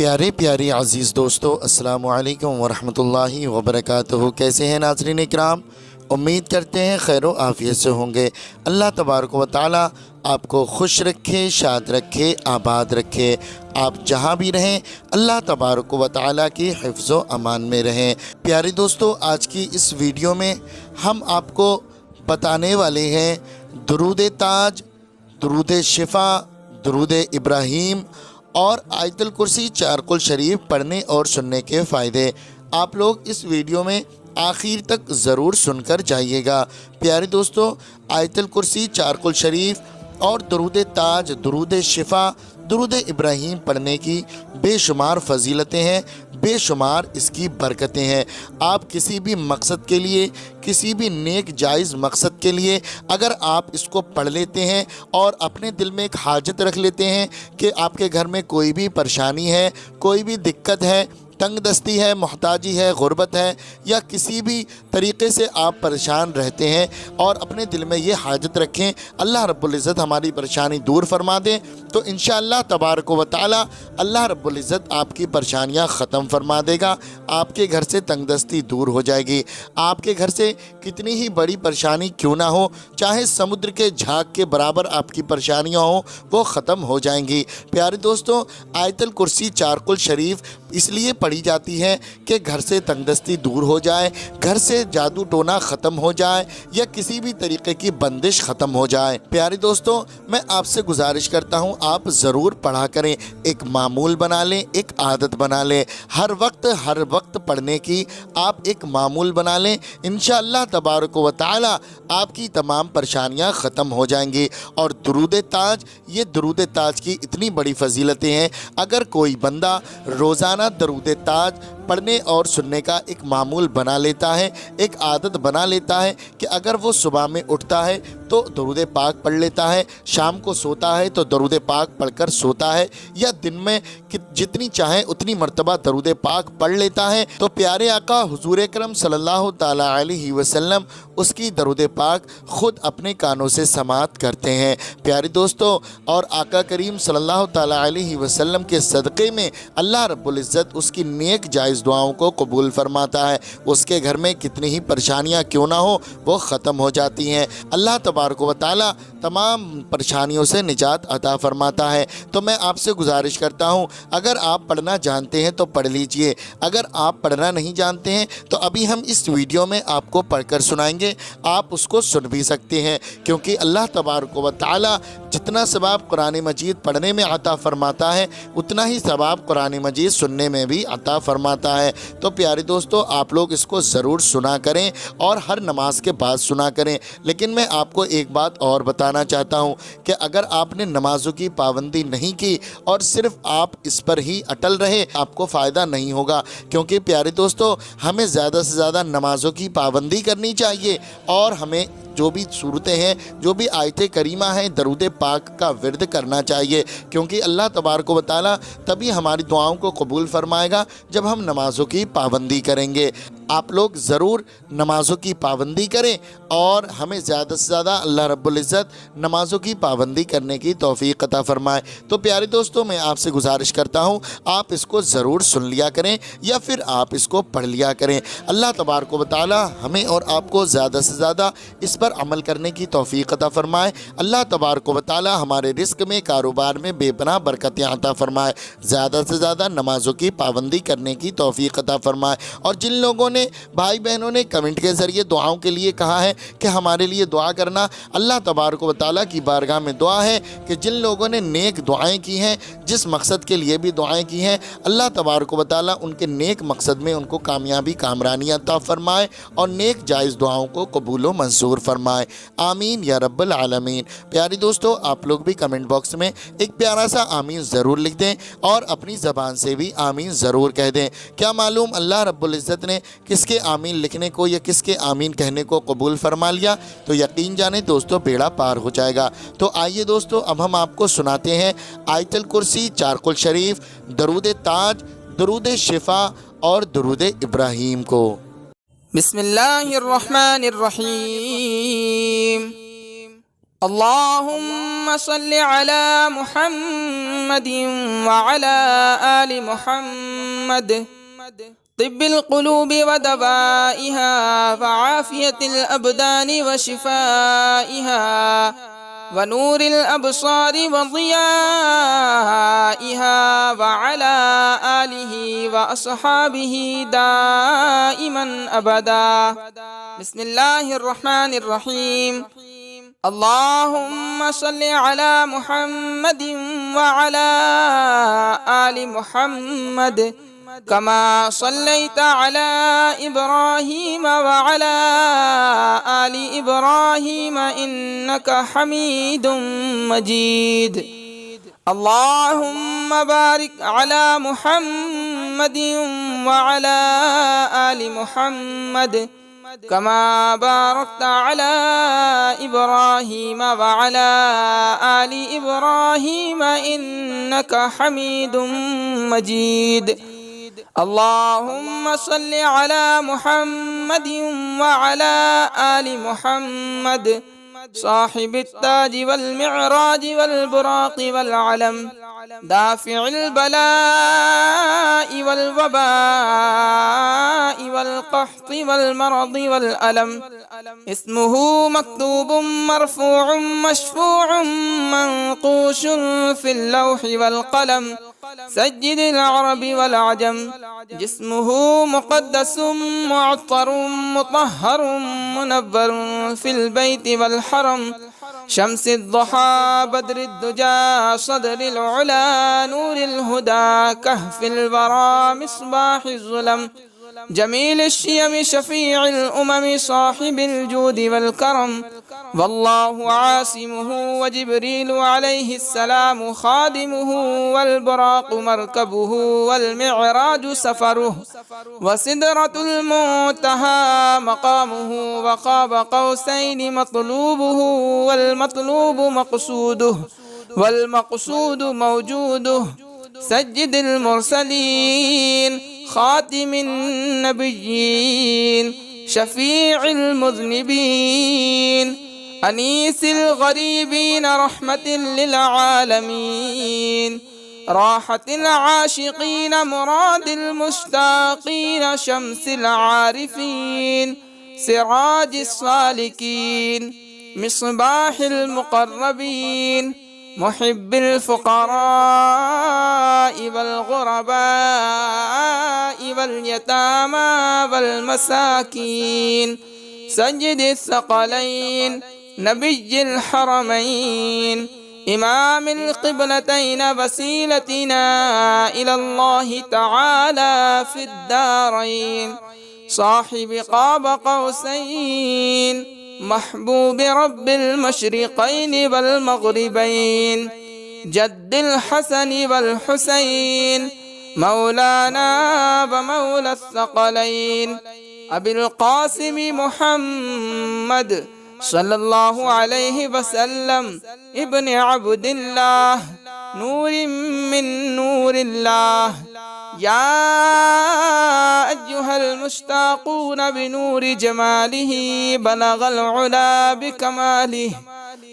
پیارے پیارے عزیز دوستو، السلام علیکم ورحمۃ اللہ وبرکاتہ۔ کیسے ہیں ناظرین اکرام؟ امید کرتے ہیں خیر و عافیت سے ہوں گے۔ اللہ تبارک و تعالی آپ کو خوش رکھے، شاد رکھے، آباد رکھے۔ آپ جہاں بھی رہیں اللہ تبارک و تعالی کی حفظ و امان میں رہیں۔ پیارے دوستو، آج کی اس ویڈیو میں ہم آپ کو بتانے والے ہیں درود تاج، درود شفا، درود ابراہیم اور آیت الکرسی چارقل شریف پڑھنے اور سننے کے فائدے۔ آپ لوگ اس ویڈیو میں آخر تک ضرور سن کر جائیے گا۔ پیارے دوستو، آیت الکرسی چارقل شریف اور درود تاج، درود شفا، درود ابراہیم پڑھنے کی بے شمار فضیلتیں ہیں، بے شمار اس کی برکتیں ہیں۔ آپ کسی بھی مقصد کے لیے، کسی بھی نیک جائز مقصد کے لیے اگر آپ اس کو پڑھ لیتے ہیں اور اپنے دل میں ایک حاجت رکھ لیتے ہیں کہ آپ کے گھر میں کوئی بھی پریشانی ہے، کوئی بھی دقت ہے، تنگ دستی ہے، محتاجی ہے، غربت ہے، یا کسی بھی طریقے سے آپ پریشان رہتے ہیں اور اپنے دل میں یہ حاجت رکھیں اللہ رب العزت ہماری پریشانی دور فرما دیں، تو انشاءاللہ تبارک و تعالی اللہ رب العزت آپ کی پریشانیاں ختم فرما دے گا۔ آپ کے گھر سے تنگ دستی دور ہو جائے گی۔ آپ کے گھر سے کتنی ہی بڑی پریشانی کیوں نہ ہو، چاہے سمندر کے جھاگ کے برابر آپ کی پریشانیاں ہوں، وہ ختم ہو جائیں گی۔ پیارے دوستوں، آیت الکرسی چارقل شریف اس لیے پڑھی جاتی ہے کہ گھر سے تنگ دستی دور ہو جائے، گھر سے جادو ٹونا ختم ہو جائے، یا کسی بھی طریقے کی بندش ختم ہو جائے۔ پیارے دوستوں، میں آپ سے گزارش کرتا ہوں آپ ضرور پڑھا کریں، ایک معمول بنا لیں، ایک عادت بنا لیں، ہر وقت پڑھنے کی آپ ایک معمول بنا لیں۔ انشاءاللہ تبارک و تعالی آپ کی تمام پریشانیاں ختم ہو جائیں گی۔ اور درود تاج، یہ درود تاج کی اتنی بڑی فضیلتیں ہیں، اگر کوئی بندہ روزانہ درود تاج پڑھنے اور سننے کا ایک معمول بنا لیتا ہے، ایک عادت بنا لیتا ہے کہ اگر وہ صبح میں اٹھتا ہے تو درود پاک پڑھ لیتا ہے، شام کو سوتا ہے تو درود پاک پڑھ کر سوتا ہے، یا دن میں جتنی چاہے اتنی مرتبہ درود پاک پڑھ لیتا ہے، تو پیارے آقا حضور اکرم صلی اللہ تعالی علیہ وسلم اس کی درود پاک خود اپنے کانوں سے سماعت کرتے ہیں۔ پیارے دوستو، اور آقا کریم صلی اللہ تعالی علیہ وسلم کے صدقے میں اللہ رب العزت اس کی نیک جائز دعاؤں کو قبول فرماتا ہے۔ اس کے گھر میں کتنی ہی پریشانیاں کیوں نہ ہو، وہ ختم ہو جاتی ہیں۔ اللہ تبارک و تعالی تمام پریشانیوں سے نجات عطا فرماتا ہے۔ تو میں آپ سے گزارش کرتا ہوں، اگر آپ پڑھنا جانتے ہیں تو پڑھ لیجئے، اگر آپ پڑھنا نہیں جانتے ہیں تو ابھی ہم اس ویڈیو میں آپ کو پڑھ کر سنائیں گے، آپ اس کو سن بھی سکتے ہیں، کیونکہ اللہ تبارک و تعالی جتنا ثواب قرآن مجید پڑھنے میں عطا فرماتا ہے، اتنا ہی ثواب قرآن مجید سننے میں بھی عطا فرماتا ہے۔ تو پیارے دوستو، آپ لوگ اس کو ضرور سنا کریں اور ہر نماز کے بعد سنا کریں۔ لیکن میں آپ کو ایک بات اور بتانا چاہتا ہوں کہ اگر آپ نے نمازوں کی پابندی نہیں کی اور صرف آپ اس پر ہی اٹل رہے، آپ کو فائدہ نہیں ہوگا، کیونکہ پیارے دوستو، ہمیں زیادہ سے زیادہ نمازوں کی پابندی کرنی چاہیے، اور ہمیں جو بھی صورتیں ہیں، جو بھی آیت کریمہ ہیں، درود پاک کا ورد کرنا چاہیے، کیونکہ اللہ تبارک و تعالی تبھی ہماری دعاؤں کو قبول فرمائے گا جب ہم نمازوں کی پابندی کریں گے۔ آپ لوگ ضرور نمازوں کی پابندی کریں اور ہمیں زیادہ سے زیادہ اللہ رب العزت نمازوں کی پابندی کرنے کی توفیق عطا فرمائے۔ تو پیارے دوستو، میں آپ سے گزارش کرتا ہوں آپ اس کو ضرور سن لیا کریں یا پھر آپ اس کو پڑھ لیا کریں۔ اللہ تبارک و تعالی ہمیں اور آپ کو زیادہ سے زیادہ اس پر عمل کرنے کی توفیق عطا فرمائے۔ اللہ تبارک و تعالی ہمارے رزق میں، کاروبار میں بے پناہ برکتیں عطا فرمائے، زیادہ سے زیادہ نمازوں کی پابندی کرنے کی توفیق عطا فرمائے۔ اور جن لوگوں نے، بھائی بہنوں نے کمنٹ کے ذریعے دعاؤں کے لیے کہا ہے کہ ہمارے لیے دعا کرنا، اللہ تبارک و تعالی کی بارگاہ میں دعا ہے کہ جن لوگوں نے نیک دعائیں کی ہیں، جس مقصد کے لیے بھی دعائیں کی ہیں، اللہ تبارک و تعالی ان کے نیک مقصد میں ان کو کامیابی، کامرانی عطا فرمائے اور نیک جائز دعاؤں کو قبول و منظور فرمائے۔ آمین یا رب العالمین۔ پیاری دوستو، آپ لوگ بھی کمنٹ باکس میں ایک پیارا سا آمین ضرور لکھ دیں اور اپنی زبان سے بھی آمین ضرور کہہ دیں۔ کیا معلوم اللہ رب العزت نے کس کے آمین لکھنے کو یا کس کے آمین کہنے کو قبول فرما لیا تو یقین جانیں دوستو بیڑا پار ہو جائے گا۔ تو آئیے دوستو، اب ہم آپ کو سناتے ہیں آیت الکرسی چارقل شریف، درود تاج، درود شفا اور درود ابراہیم کو۔ بسم اللہ الرحمن الرحیم۔ اللهم صل على محمد وعلى آل محمد. طب القلوب ودوائها وعافية الأبدان وشفائها ونور الأبصار وضيائها وعلى آله وأصحابه دائما أبدا. بسم الله الرحمن الرحيم. اللهم صل على محمد وعلى آل محمد كما صليت على إبراهيم وعلى آل إبراهيم إنك حميد مجيد. اللهم بارك على محمد وعلى آل محمد كما باركت على إبراهيم وعلى آل إبراهيم إنك حميد مجيد. اللهم صل على محمد وعلى آل محمد صاحب التاج والمعراج والبراق والعلم دافع البلاء والوباء والقحط والمرض والألم. اسمه مكتوب مرفوع مشفوع منقوش في اللوح والقلم سجد العرب والعجم. جسمه مقدس معطر مطهر منور في البيت والحرم شمس الضحى بدر الدجى صدر العلا نور الهدى كهف الورى مصباح الظلم جميل الشيم شفيع الأمم صاحب الجود والكرم. والله عاصمه وجبريل عليه السلام خادمه والبراق مركبه والمعراج سفره وسدرة المنتهى مقامه وقاب قوسين مطلوبه والمطلوب مقصوده والمقصود موجوده. سجد المرسلين خاتم النبيين شفيع المذنبين أنيس الغريبين رحمة للعالمين راحة العاشقين مراد المشتاقين شمس العارفين سراج الصالكين مصباح المقربين محب الفقراء والغرباء واليتامى والمساكين سيد الثقلين نبي الحرمين إمام القبلتين وسيلتنا إلى الله تعالى في الدارين صاحب قاب قوسين محبوب رب المشرقين والمغربين جد الحسن والحسين مولانا ومولى الثقلين أبي القاسم محمد صلى الله عليه وسلم ابن عبد الله نور من نور الله. يا أيها المشتاقون بنور جماله بلغ العلا بكماله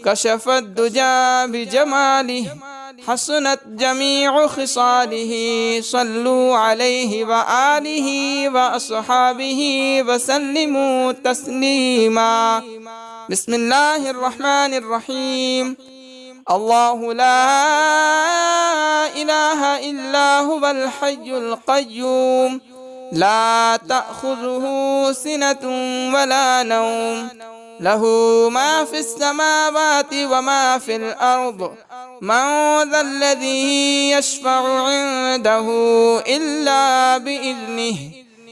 كشف الدجى بجماله حسنت جميع خصاله صلوا عليه وآله وأصحابه وسلموا تسليما. بسم الله الرحمن الرحيم. الله لا إله إلا هو الحي القيوم لا تأخذه سنة ولا نوم له ما في السماوات وما في الأرض من ذا الذي يشفع عنده إلا بإذنه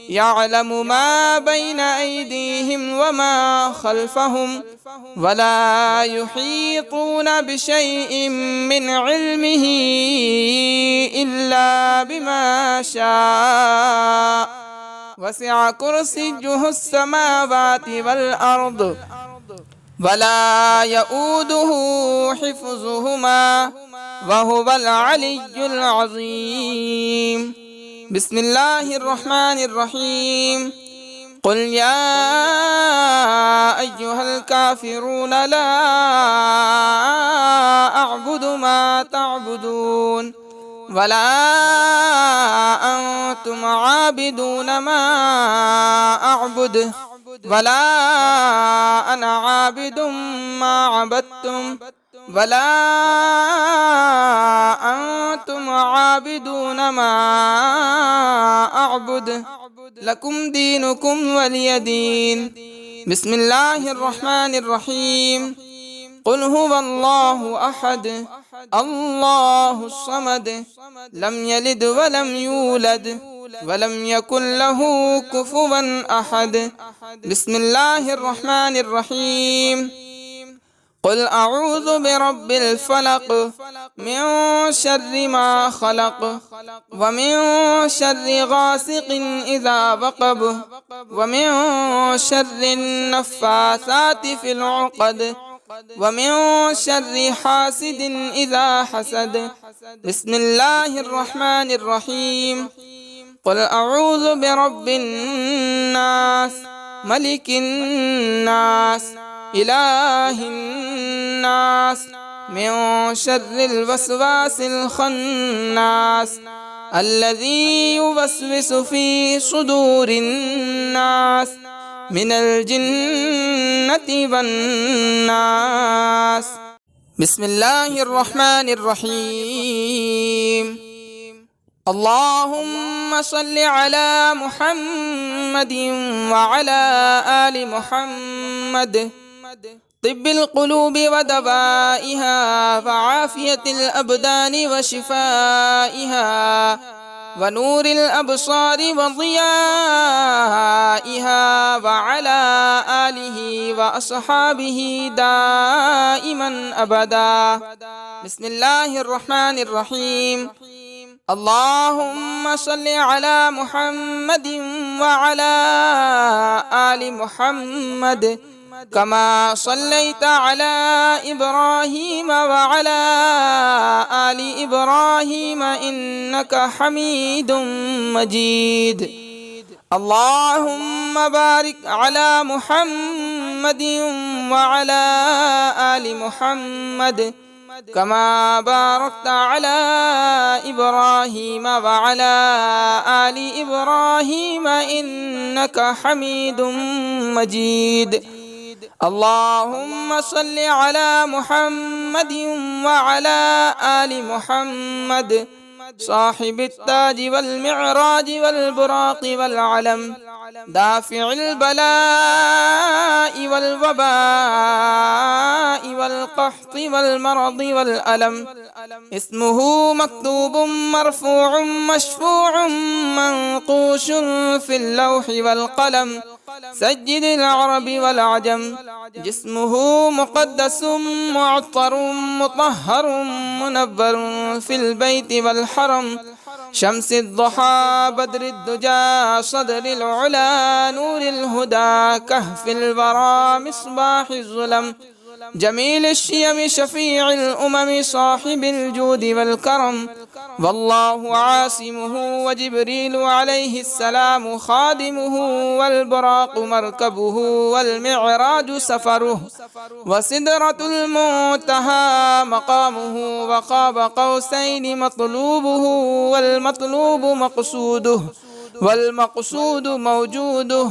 يعلم ما بين أيديهم وما خلفهم ولا يحيطون بشيء من علمه إلا بما شاء وسع كرسيه السماوات والأرض ولا يؤوده حفظهما وهو العلي العظيم. بسم الله الرحمن الرحيم. قل يا أيها الكافرون لا أعبد ما تعبدون ولا أنتم عابدون ما أعبد ولا أنا عابد ما عبدتم ولا أنتم عابدون ما أعبد لكم دينكم ولي دين. بسم الله الرحمن الرحيم. قل هو الله أحد الله الصمد لم يلد ولم يولد ولم يكن له كفوا أحد. بسم الله الرحمن الرحيم. قل أعوذ برب الفلق من شر ما خلق ومن شر غاسق إذا وقب ومن شر النفاثات في العقد ومن شر حاسد إذا حسد. بسم الله الرحمن الرحيم. قل أعوذ برب الناس ملك الناس إله الناس من شر الوسواس الخناس الذي يوسوس في صدور الناس من الجنة والناس. بسم الله الرحمن الرحيم. اللهم صل على محمد وعلى آل محمد. طب القلوب ودوائها وعافية الأبدان وشفائها ونور الأبصار وضيائها وعلى آله وأصحابه دائما أبدا. بسم الله الرحمن الرحيم. اللهم صل على محمد وعلى آل محمد كما صليت على إبراهيم وعلى آل إبراهيم إنك حميد مجيد. اللهم بارك على محمد وعلى آل محمد كما باركت على إبراهيم وعلى آل إبراهيم إنك حميد مجيد. اللهم صل على محمد وعلى آل محمد صاحب التاج والمعراج والبراق والعلم دافع البلاء والوباء والقحط والمرض والألم. اسمه مكتوب مرفوع مشفوع منقوش في اللوح والقلم سجد العرب والعجم. جسمه مقدس معطر مطهر منبر في البيت والحرم شمس الضحى بدر الدجى صدر العلا نور الهدى كهف الورى مصباح الظلم جميل الشيم شفيع الأمم صاحب الجود والكرم. والله عاصمه وجبريل عليه السلام خادمه والبراق مركبه والمعراج سفره وسدرة المنتهى مقامه وقاب قوسين مطلوبه والمطلوب مقصوده والمقصود موجوده.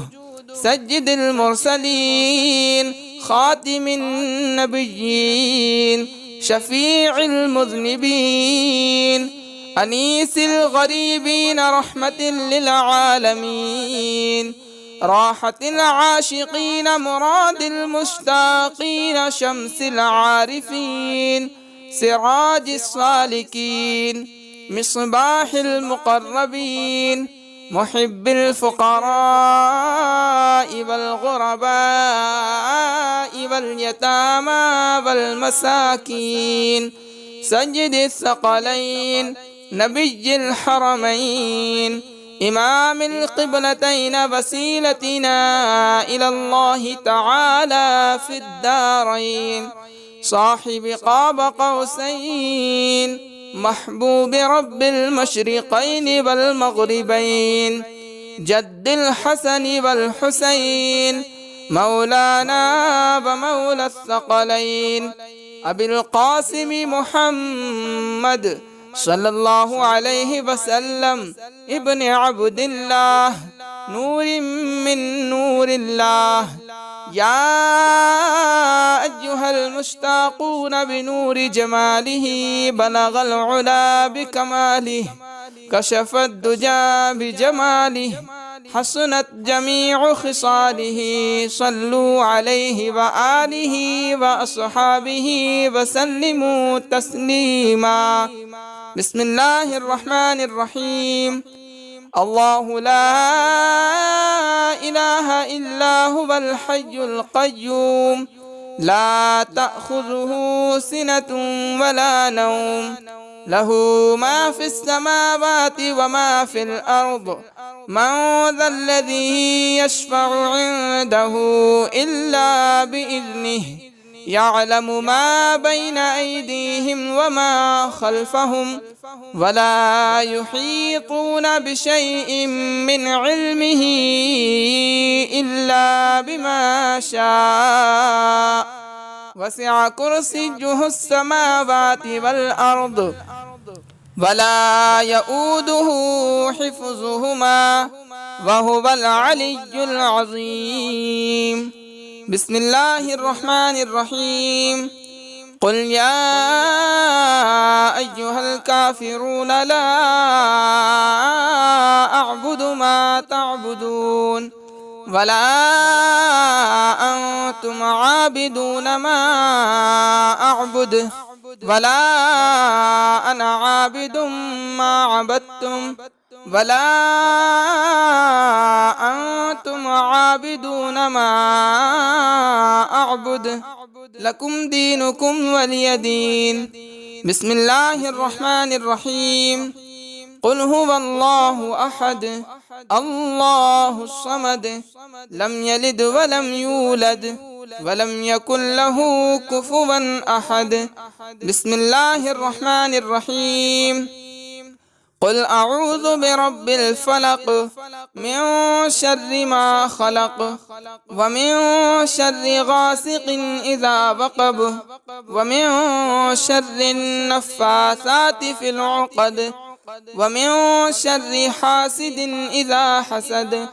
سجد المرسلين خاتم النبيين شفيع المذنبين أنيس الغريبين رحمة للعالمين راحة العاشقين مراد المشتاقين شمس العارفين سراج السالكين مصباح المقربين محب الفقراء والغرباء واليتامى والمساكين سيد الثقلين نبي الحرمين إمام القبلتين وسيلتنا إلى الله تعالى في الدارين صاحب قاب قوسين محبوب رب المشرقين والمغربين جد الحسن والحسين مولانا ومولى الثقلين أبي القاسم محمد صلى الله عليه وسلم ابن عبد الله نور من نور الله. يا أيها المشتاقون بنور جماله بلغ العلا بكماله كشف الدجى بجماله حسنت جميع خصاله صلوا عليه وآله وأصحابه وسلموا تسليما. بسم الله الرحمن الرحيم. الله لا إله إلا هو الحي القيوم لا تأخذه سنة ولا نوم له ما في السماوات وما في الأرض من ذا الذي يشفع عنده إلا بإذنه يعلم ما بين أيديهم وما خلفهم ولا يحيطون بشيء من علمه إلا بما شاء وسع كرسيه السماوات والأرض ولا يؤوده حفظهما وهو العلي العظيم. بسم الله الرحمن الرحيم. قل يا أيها الكافرون لا أعبد ما تعبدون ولا أنتم عابدون ما أعبد ولا أنا عابد ما عبدتم ولا أنتم عابدون ما أعبد لكم دينكم ولي دين. بسم الله الرحمن الرحيم. قل هو الله أحد الله الصمد لم يلد ولم يولد ولم يكن له كفوا أحد. بسم الله الرحمن الرحيم. قل أعوذ برب الفلق من شر ما خلق ومن شر غاسق إذا وقب ومن شر النفاثات في العقد ومن شر حاسد إذا حسد.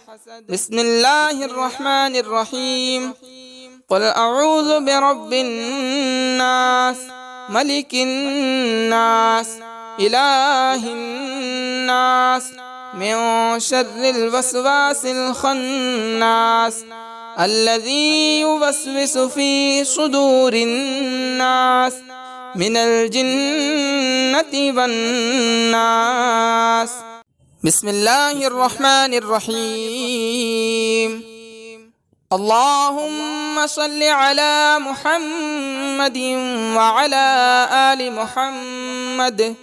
بسم الله الرحمن الرحيم. قل أعوذ برب الناس ملك الناس إله الناس من شر الوسواس الخناس الذي يوسوس في صدور الناس من الجنة والناس. بسم الله الرحمن الرحيم. اللهم صل على محمد وعلى آل محمد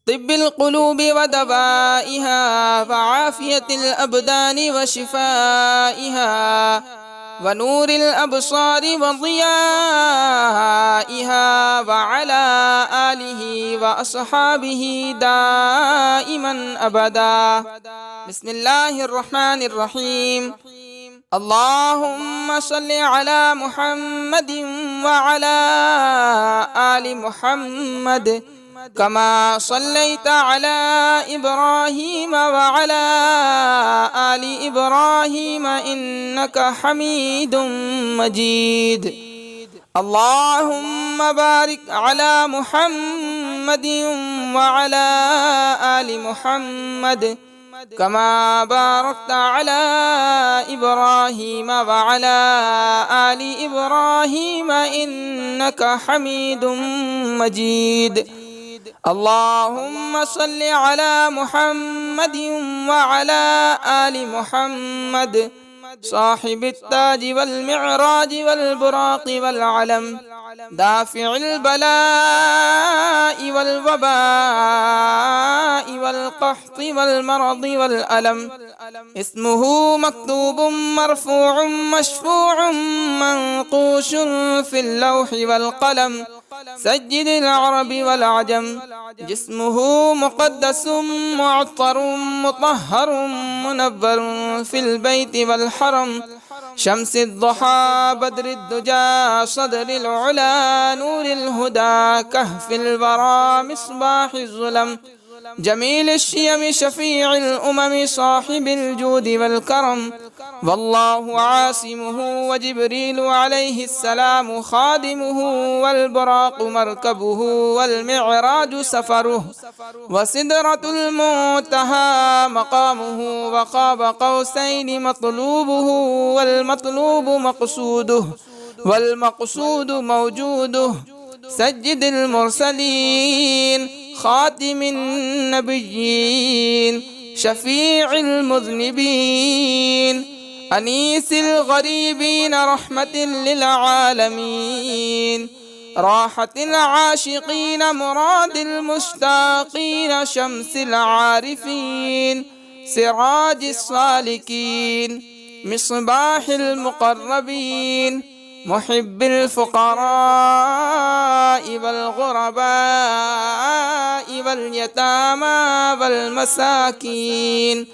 طب القلوب ودوائها وعافية الأبدان وشفائها ونور الأبصار وضيائها وعلى آله وأصحابه دائما أبدا. بسم الله الرحمن الرحيم. اللهم صل على محمد وعلى آل محمد كما صليت على إبراهيم وعلى آل إبراهيم إنك حميد مجيد. اللهم بارك على محمد وعلى آل محمد كما باركت على إبراهيم وعلى آل إبراهيم إنك حميد مجيد. اللهم صل على محمد وعلى آل محمد صاحب التاج والمعراج والبراق والعلم دافع البلاء والوباء والقحط والمرض والألم اسمه مكتوب مرفوع مشفوع منقوش في اللوح والقلم سيد العرب والعجم. جسمه مقدس معطر مطهر منور في البيت والحرم. شمس الضحى بدر الدجى صدر العلا نور الهدى كهف الورى مصباح الظلم. جميل الشيم شفيع الأمم صاحب الجود والكرم. والله عاصمه وجبريل عليه السلام خادمه والبراق مركبه والمعراج سفره وسدرة المنتهى مقامه وقاب قوسين مطلوبه والمطلوب مقصوده والمقصود موجوده. سيد المرسلين خاتم النبيين شفيع المذنبين أنيس الغريبين رحمة للعالمين راحة العاشقين مراد المشتاقين شمس العارفين سراج السالكين مصباح المقربين محب الفقراء والغرباء واليتامى والمساكين.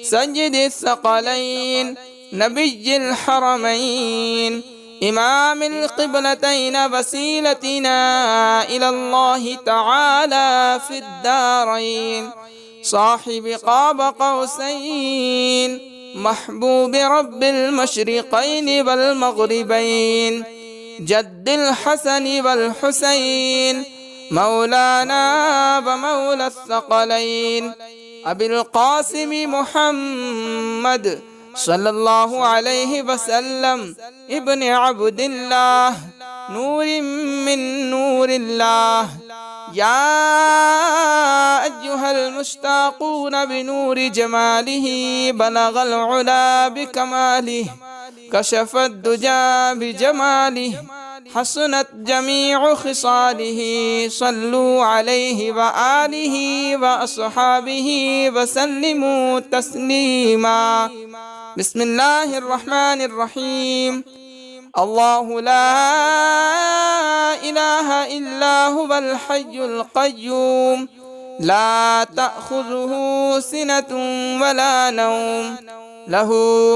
سيد الثقلين نبي الحرمين إمام القبلتين وسيلتنا إلى الله تعالى في الدارين. صاحب قاب قوسين محبوب رب المشرقين والمغربين. جد الحسن والحسين مولانا ومولى الثقلين أبي القاسم محمد صلى الله عليه وسلم ابن عبد الله نور من نور الله. يا أيها المشتاقون بنور جماله بلغ العلا بكماله كشف الدجى بجماله حسنت جميع خصاله. صلوا عليه وآله وأصحابه وسلموا تسليما. بسم الله الرحمن الرحيم. الله لا إله إلا هو الحي القيوم لا تأخذه سنة ولا نوم له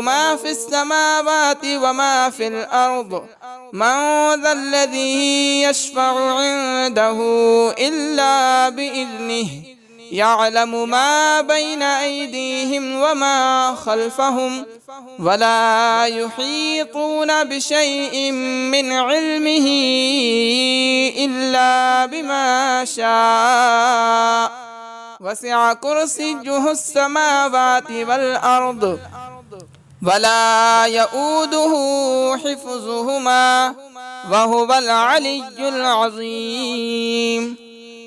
ما في السماوات وما في الأرض. من ذا الذي يشفع عنده إلا بإذنه يعلم ما بين أيديهم وما خلفهم ولا يحيطون بشيء من علمه إلا بما شاء. وسع كرسيه السماوات والأرض ولا يؤوده حفظهما وهو العلي العظيم.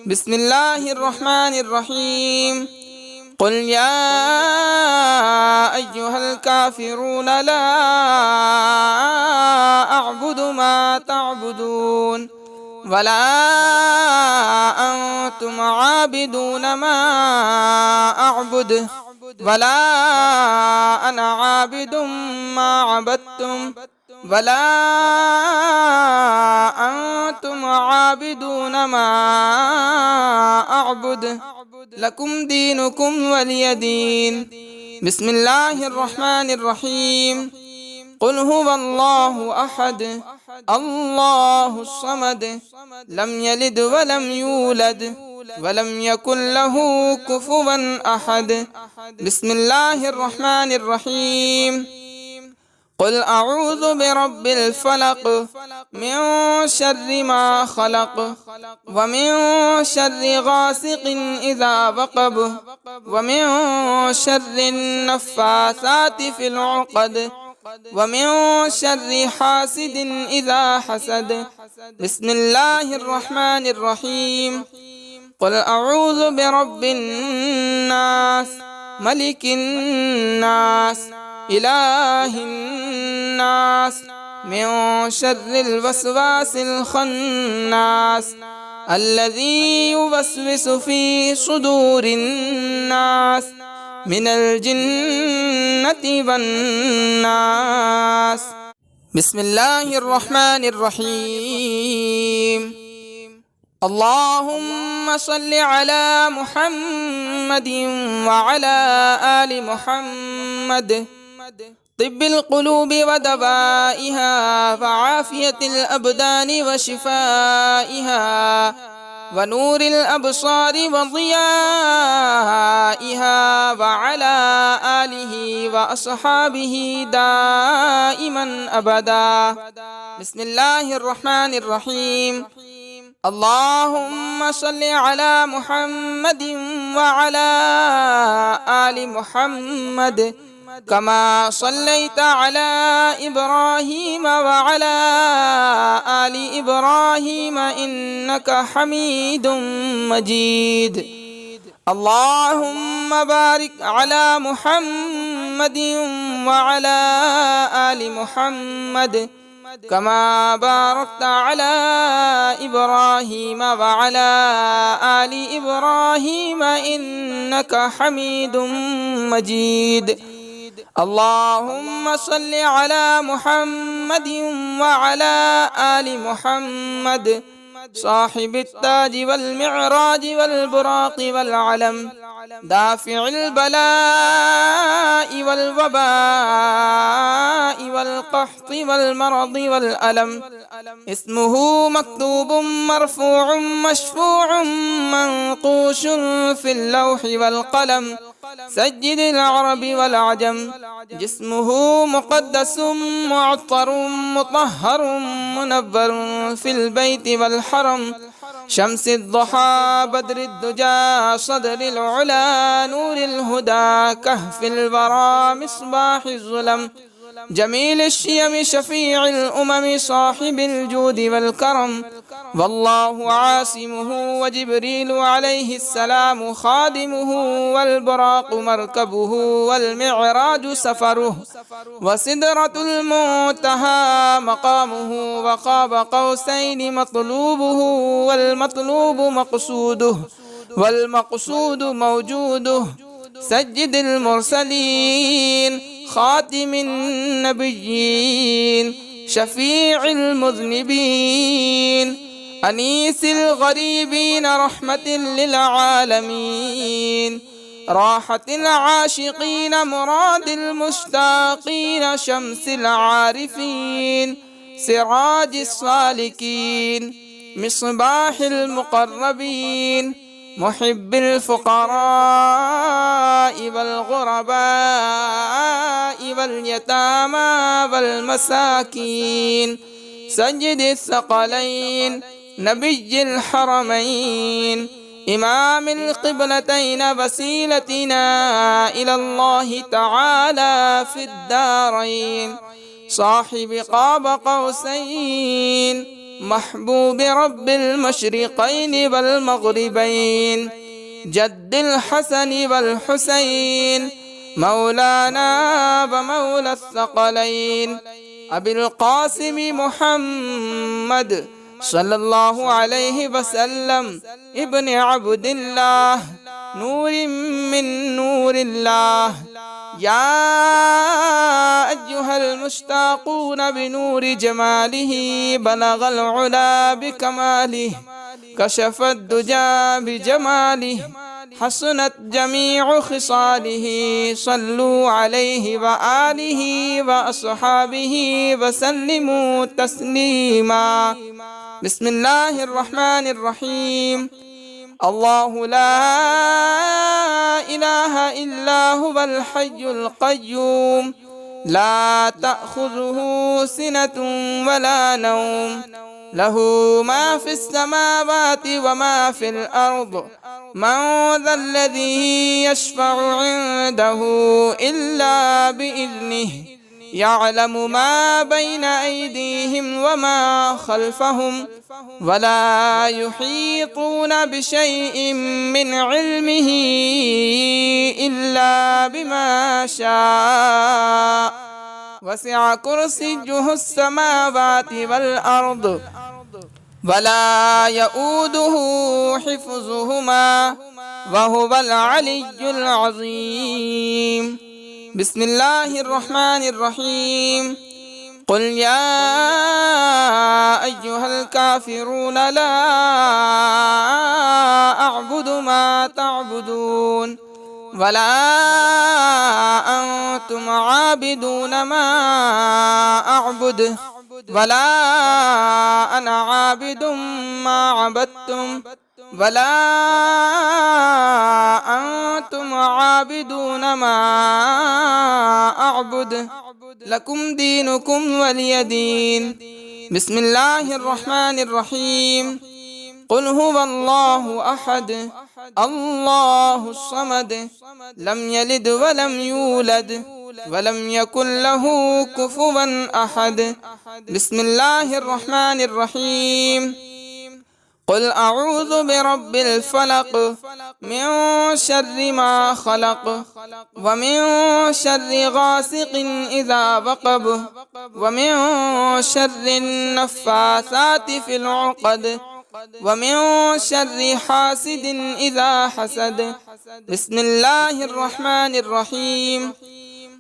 بسم الله الرحمن الرحيم. قل يا أيها الكافرون لا أعبد ما تعبدون ولا أنتم عابدون ما أعبد ولا أنا عابد ما عبدتم ولا أنتم عابدون ما أعبد لكم دينكم ولي دين. بسم الله الرحمن الرحيم. قل هو الله أحد الله الصمد لم يلد ولم يولد ولم يكن له كفوا أحد. بسم الله الرحمن الرحيم. قل أعوذ برب الفلق من شر ما خلق ومن شر غاسق إذا وقب ومن شر النفاثات في العقد ومن شر حاسد إذا حسد. بسم الله الرحمن الرحيم. قل أعوذ برب الناس ملك الناس إله الناس من شر الوسواس الخناس الذي يوسوس في صدور الناس من الجنة والناس. بسم الله الرحمن الرحيم. اللهم صل على محمد وعلى آل محمد. طب القلوب ودوائها وعافية الأبدان وشفائها ونور الأبصار وضيائها وعلى آله وأصحابه دائما أبدا. بسم الله الرحمن الرحيم. اللهم صل على محمد وعلى آل محمد كما صليت على إبراهيم وعلى آل إبراهيم إنك حميد مجيد. اللهم بارك على محمد وعلى آل محمد كما باركت على إبراهيم وعلى آل إبراهيم إنك حميد مجيد. اللهم صل على محمد وعلى آل محمد صاحب التاج والمعراج والبراق والعلم دافع البلاء والوباء والقحط والمرض والألم. اسمه مكتوب مرفوع مشفوع منقوش في اللوح والقلم سجد العرب والعجم. جسمه مقدس معطر مطهر منور في البيت والحرم. شمس الضحى بدر الدجى صدر العلا نور الهدى كهف الورى مصباح الظلم. جميل الشيم شفيع الأمم صاحب الجود والكرم. والله عاصمه وجبريل عليه السلام خادمه والبراق مركبه والمعراج سفره وسدرة المنتهى مقامه وقاب قوسين مطلوبه والمطلوب مقصوده والمقصود موجوده. سجد المرسلين خاتم النبيين شفيع المذنبين أنيس الغريبين رحمة للعالمين راحة العاشقين مراد المشتاقين شمس العارفين سراج السالكين مصباح المقربين محب الفقراء والغرباء واليتامى والمساكين. سيد الثقلين نبي الحرمين إمام القبلتين وسيلتنا إلى الله تعالى في الدارين صاحب قاب قوسين محبوب رب المشرقين والمغربين جد الحسن والحسين مولانا ومولى الثقلين أبي القاسم محمد صلى الله عليه وسلم ابن عبد الله نور من نور الله. يا أيها المشتاقون بنور جماله بلغ العلا بكماله كشف الدجى بجماله حسنت جميع خصاله. صلوا عليه وآله وأصحابه وسلموا تسليما. بسم الله الرحمن الرحيم. الله لا إله إلا هو الحي القيوم لا تأخذه سنة ولا نوم له ما في السماوات وما في الأرض. من ذا الذي يشفع عنده إلا بإذنه يعلم ما بين أيديهم وما خلفهم ولا يحيطون بشيء من علمه إلا بما شاء. وسع كرسيه السماوات والأرض ولا يؤوده حفظهما وهو العلي العظيم. بسم الله الرحمن الرحيم. قل يا أيها الكافرون لا أعبد ما تعبدون ولا أنتم عابدون ما أعبد ولا أنا عابد ما عبدتم ولا أنتم عابدون ما أعبد لكم دينكم ولي دين. بسم الله الرحمن الرحيم. قل هو الله أحد الله الصمد لم يلد ولم يولد ولم يكن له كفوا أحد. بسم الله الرحمن الرحيم. قل أعوذ برب الفلق من شر ما خلق ومن شر غاسق إذا وقب ومن شر النفاثات في العقد ومن شر حاسد إذا حسد. بسم الله الرحمن الرحيم.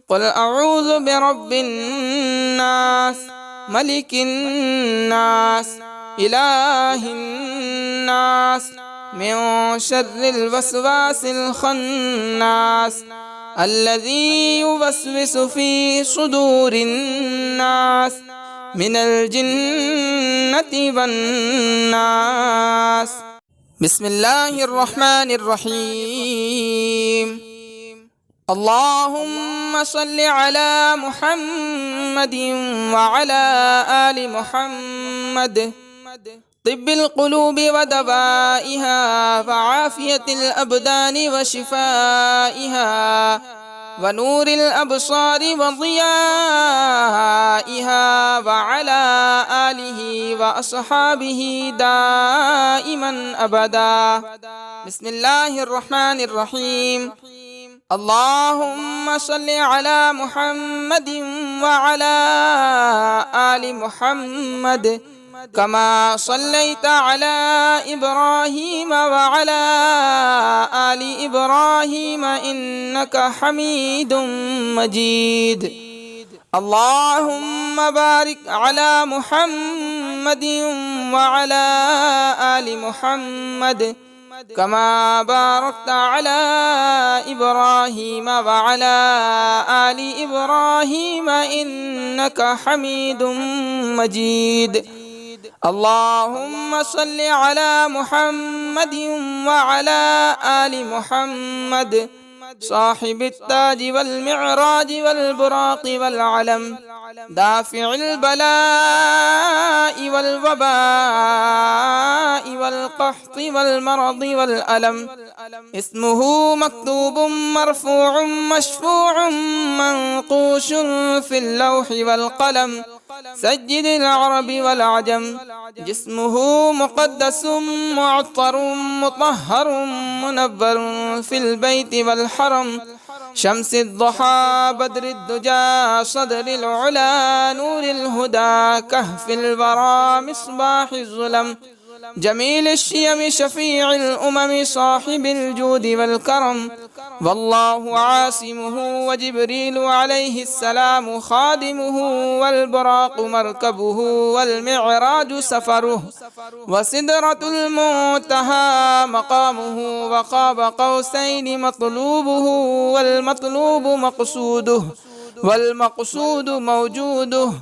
قل أعوذ برب الناس ملك الناس إله الناس من شر الوسواس الخناس الذي يوسوس في صدور الناس من الجنة والناس. بسم الله الرحمن الرحيم. اللهم صل على محمد وعلى آل محمد. طب القلوب ودوائها وعافية الأبدان وشفائها ونور الأبصار وضيائها وعلى آله وأصحابه دائما أبدا. بسم الله الرحمن الرحيم. اللهم صل على محمد وعلى آل محمد كما صليت على إبراهيم وعلى آل إبراهيم إنك حميد مجيد. اللهم بارك على محمد وعلى آل محمد كما باركت على إبراهيم وعلى آل إبراهيم إنك حميد مجيد. اللهم صل على محمد وعلى آل محمد صاحب التاج والمعراج والبراق والعلم دافع البلاء والوباء والقحط والمرض والألم. اسمه مكتوب مرفوع مشفوع منقوش في اللوح والقلم سجد العرب والعجم. جسمه مقدس معطر مطهر منبر في البيت والحرم شمس الضحى بدر الدجى صدر العلا نور الهدى كهف الورى مصباح الظلم جميل الشيم شفيع الأمم صاحب الجود والكرم. والله عاصمه وجبريل عليه السلام خادمه والبراق مركبه والمعراج سفره وسدرة المنتهى مقامه وقاب قوسين مطلوبه والمطلوب مقصوده والمقصود موجوده.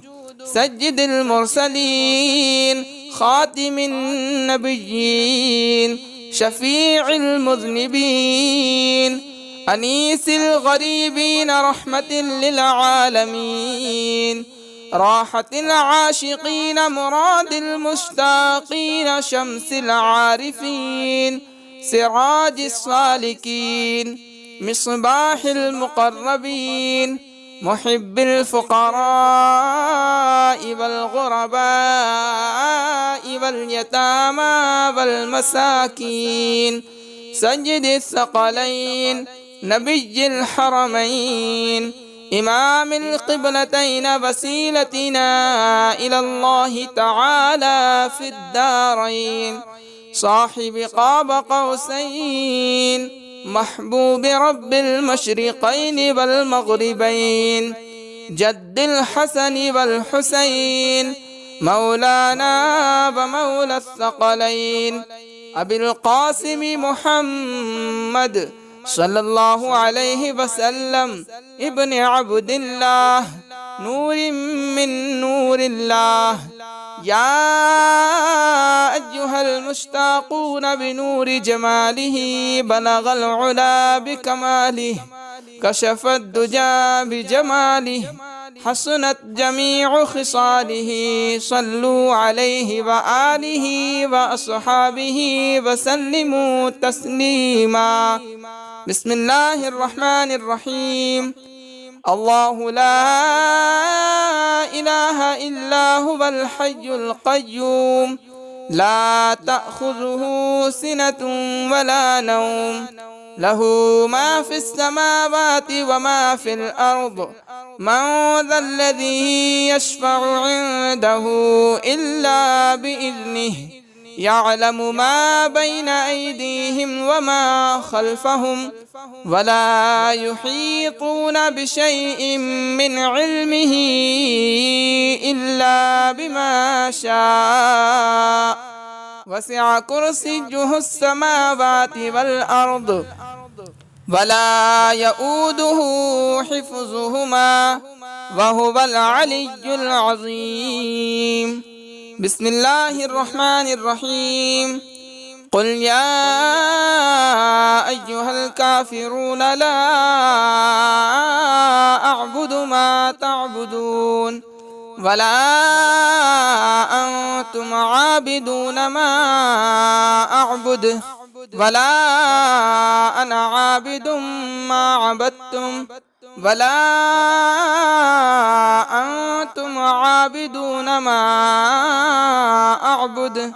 سجد المرسلين خاتم النبيين شفيع المذنبين أنيس الغريبين رحمة للعالمين راحة العاشقين مراد المشتاقين شمس العارفين سراج السالكين مصباح المقربين محب الفقراء والغرباء واليتامى والمساكين سيد الثقلين نبي الحرمين إمام القبلتين وسيلتنا إلى الله تعالى في الدارين صاحب قاب قوسين محبوب رب المشرقين والمغربين جد الحسن والحسين مولانا ومولى الثقلين أبي القاسم محمد صلى الله عليه وسلم ابن عبد الله نور من نور الله. يا أيها المشتاقون بنور جماله بلغ العلا بكماله كشف الدجى بجماله حسنت جميع خصاله صلوا عليه وآله وأصحابه وسلموا تسليما. بسم الله الرحمن الرحيم. الله لا إله إلا هو الحي القيوم لا تأخذه سنة ولا نوم له ما في السماوات وما في الأرض من ذا الذي يشفع عنده إلا بإذنه يعلم ما بين أيديهم وما خلفهم ولا يحيطون بشيء من علمه إلا بما شاء وسع كرسيه السماوات والأرض ولا يؤوده حفظهما وهو العلي العظيم. بسم الله الرحمن الرحيم. قل يا أيها الكافرون لا أعبد ما تعبدون ولا أنتم عابدون ما أعبد ولا أنا عابد ما عبدتم ولا أنتم عابدون ما أعبد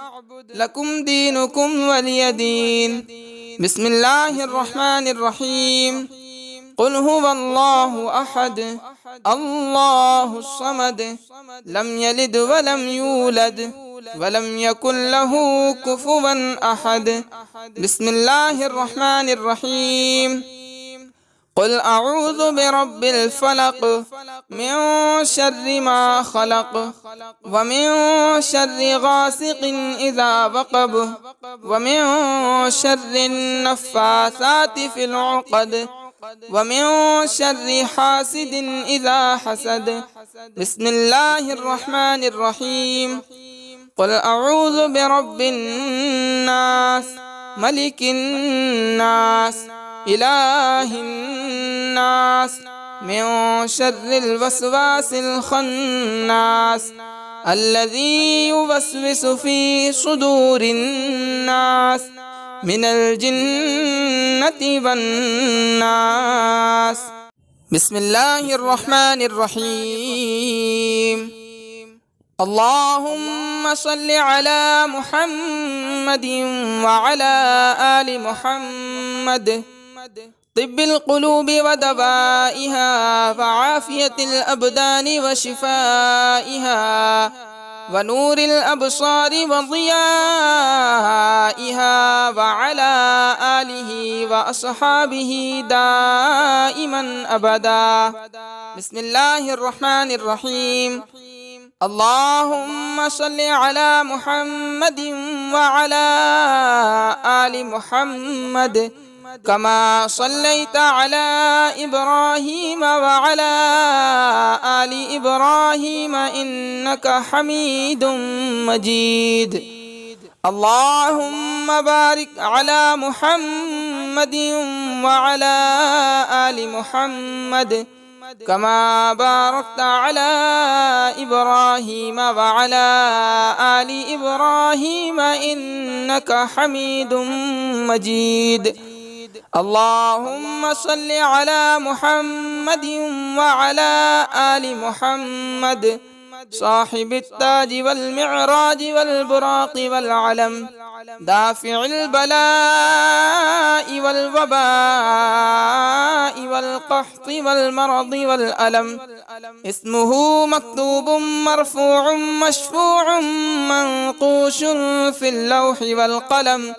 لكم دينكم ولي دين. بسم الله الرحمن الرحيم. قل هو الله أحد الله الصمد لم يلد ولم يولد ولم يكن له كفوا أحد. بسم الله الرحمن الرحيم. قل أعوذ برب الفلق من شر ما خلق ومن شر غاسق إذا وقب ومن شر النفاثات في العقد ومن شر حاسد إذا حسد. بسم الله الرحمن الرحيم. قل أعوذ برب الناس ملك الناس إله الناس من شر الوسواس الخناس الذي يوسوس في صدور الناس من الجنة والناس. بسم الله الرحمن الرحيم. اللهم صل على محمد وعلى آل محمد طب القلوب ودوائها وعافية الأبدان وشفائها ونور الأبصار وضيائها وعلى آله وأصحابه دائما أبدا. بسم الله الرحمن الرحيم. اللهم صل على محمد وعلى آل محمد كما صليت على إبراهيم وعلى آل إبراهيم إنك حميد مجيد. اللهم بارك على محمد وعلى آل محمد كما باركت على إبراهيم وعلى آل إبراهيم إنك حميد مجيد. اللهم صل على محمد وعلى آل محمد صاحب التاج والمعراج والبراق والعلم دافع البلاء والوباء والقحط والمرض والألم اسمه مكتوب مرفوع مشفوع منقوش في اللوح والقلم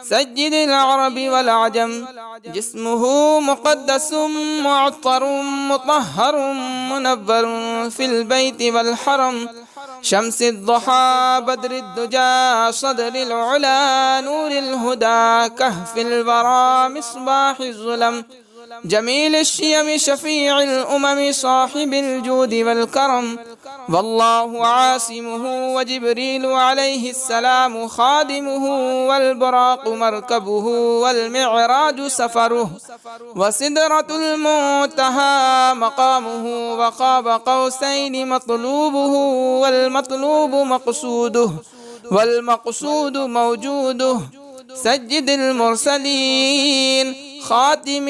سيد العرب والعجم. جسمه مقدس معطر مطهر منور في البيت والحرم. شمس الضحى بدر الدجى صدر العلا نور الهدى كهف الورى مصباح الظلم. جميل الشيم شفيع الأمم صاحب الجود والكرم. والله عاصمه وجبريل عليه السلام خادمه والبراق مركبه والمعراج سفره وسدرة المنتهى مقامه وقاب قوسين مطلوبه والمطلوب مقصوده والمقصود موجوده. سيد المرسلين خاتم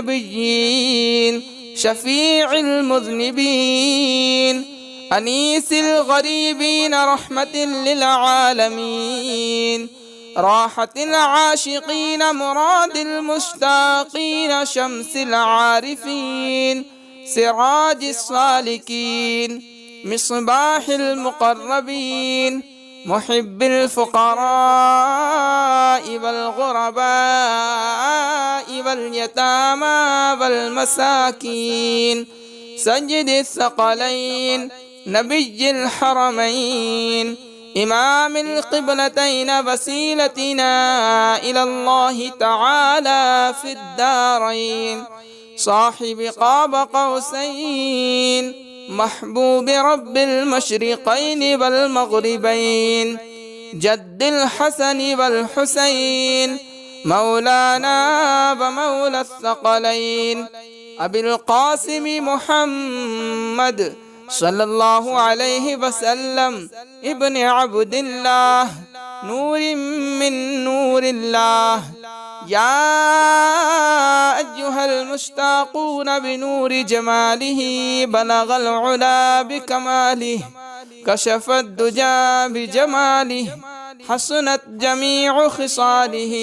النبيين شفيع المذنبين أنيس الغريبين رحمة للعالمين راحة العاشقين مراد المشتاقين شمس العارفين سراج السالكين مصباح المقربين محب الفقراء والغرباء واليتامى والمساكين. سيد الثقلين نبي الحرمين إمام القبلتين وسيلتنا إلى الله تعالى في الدارين. صاحب قاب قوسين محبوب رب المشرقين والمغربين. جد الحسن والحسين مولانا ومولى الثقلين أبي القاسم محمد صلى الله عليه وسلم ابن عبد الله نور من نور الله. يا أيها المشتاقون بنور جماله بلغ العلا بكماله كشف الدجى بجماله حسنت جميع خصاله.